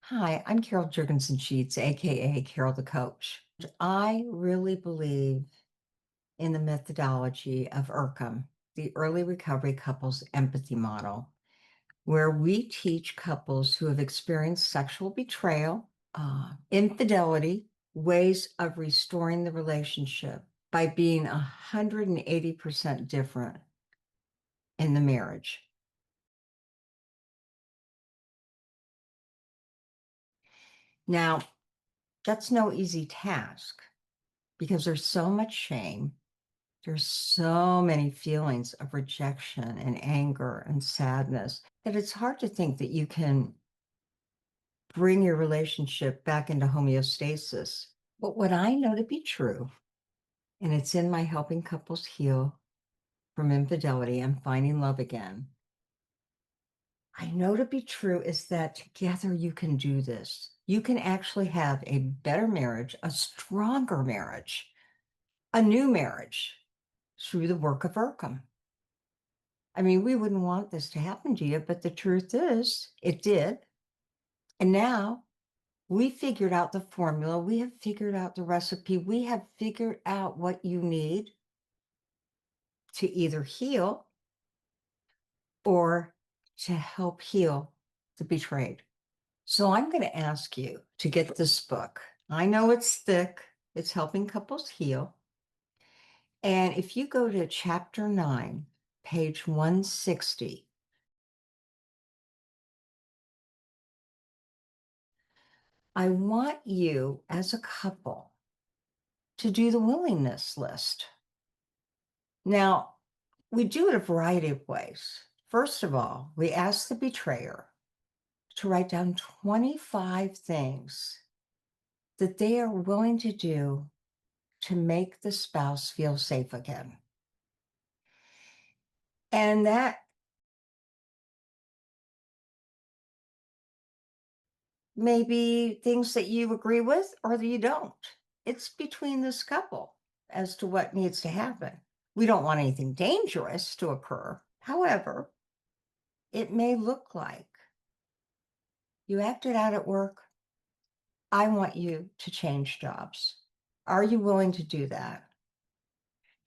Hi, I'm Carol Jurgensen Sheets, aka Carol the Coach. I really believe in the methodology of ERCM, the Early Recovery Couples Empathy Model, where we teach couples who have experienced sexual betrayal, infidelity, ways of restoring the relationship by being 180% different in the marriage. Now, that's no easy task because there's so much shame. There's so many feelings of rejection and anger and sadness that it's hard to think that you can bring your relationship back into homeostasis. But what I know to be true, and it's in my Helping Couples Heal from Infidelity and Finding Love Again, I know to be true is that together you can do this. You can actually have a better marriage, a stronger marriage, a new marriage through the work of ERCM. I mean, we wouldn't want this to happen to you, but the truth is, it did. And now we figured out the formula. We have figured out the recipe. We have figured out what you need to either heal or to help heal the betrayed. So I'm going to ask you to get this book. I know it's thick. It's Helping Couples Heal. And if you go to chapter 9, page 160, I want you as a couple to do the willingness list. Now, we do it a variety of ways. First of all, we ask the betrayer to write down 25 things that they are willing to do to make the spouse feel safe again. And that may be things that you agree with or that you don't. It's between this couple as to what needs to happen. We don't want anything dangerous to occur. However, it may look like you acted out at work. I want you to change jobs. Are you willing to do that?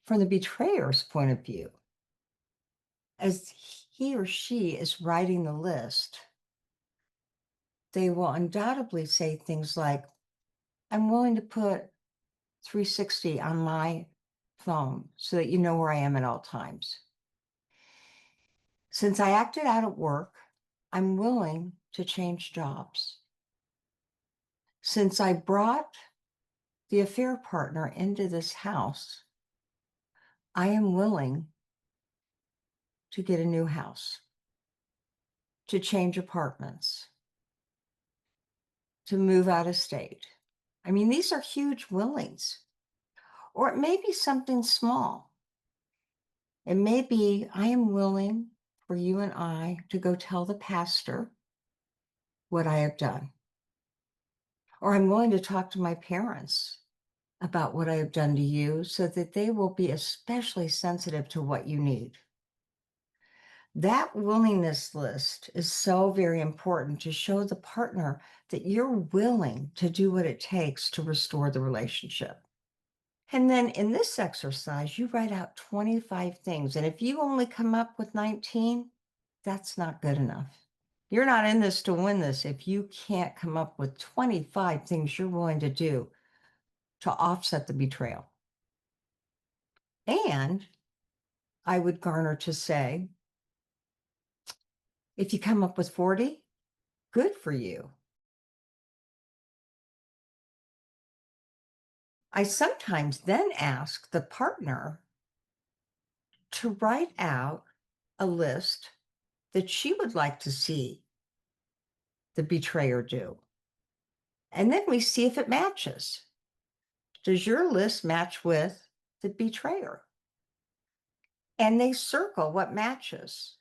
From the betrayer's point of view, as he or she is writing the list, they will undoubtedly say things like, I'm willing to put 360 on my phone so that you know where I am at all times. Since I acted out at work, I'm willing to change jobs. Since I brought the affair partner into this house, I am willing to get a new house, to change apartments, to move out of state. I mean, these are huge willings. Or it may be something small. It may be, I am willing for you and I to go tell the pastor what I have done. Or I'm willing to talk to my parents about what I have done to you so that they will be especially sensitive to what you need. That willingness list is so very important to show the partner that you're willing to do what it takes to restore the relationship. And then in this exercise, you write out 25 things. And if you only come up with 19, that's not good enough. You're not in this to win this if you can't come up with 25 things you're willing to do to offset the betrayal. And I would garner to say, if you come up with 40, good for you. I sometimes then ask the partner to write out a list that she would like to see the betrayer do. And then we see if it matches. Does your list match with the betrayer? And they circle what matches.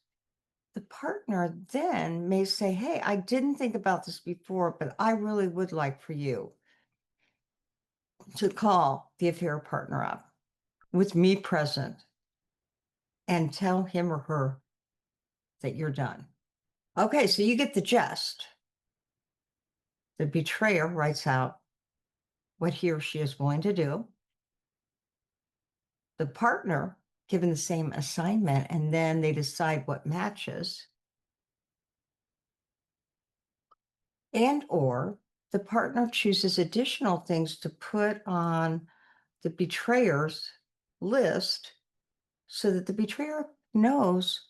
The partner then may say, hey, I didn't think about this before, but I really would like for you to call the affair partner up with me present and tell him or her that you're done. Okay, so you get the gist. The betrayer writes out what he or she is willing to do. The partner given the same assignment, and then they decide what matches. And or the partner chooses additional things to put on the betrayer's list so that the betrayer knows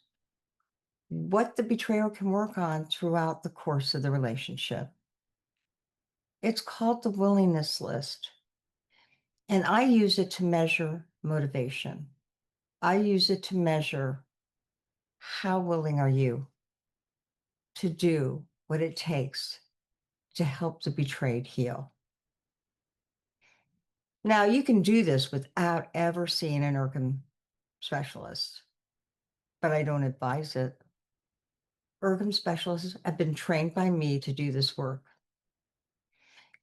what the betrayer can work on throughout the course of the relationship. It's called the willingness list. And I use it to measure motivation. I use it to measure how willing are you to do what it takes to help the betrayed heal. Now, you can do this without ever seeing an IRCM specialist, but I don't advise it. IRCM specialists have been trained by me to do this work.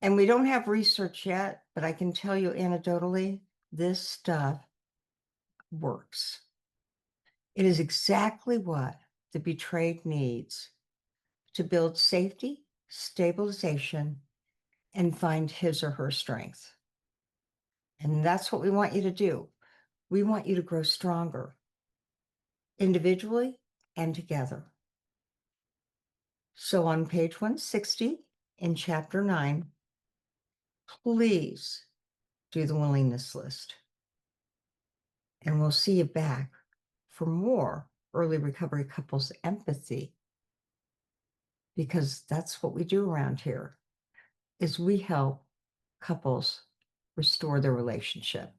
And we don't have research yet, but I can tell you anecdotally, this stuff works. It is exactly what the betrayed needs to build safety, stabilization, and find his or her strength. And that's what we want you to do. We want you to grow stronger, individually and together. So on page 160 in chapter 9, please do the willingness list. And we'll see you back for more early recovery couples empathy, because that's what we do around here, is we help couples restore their relationship.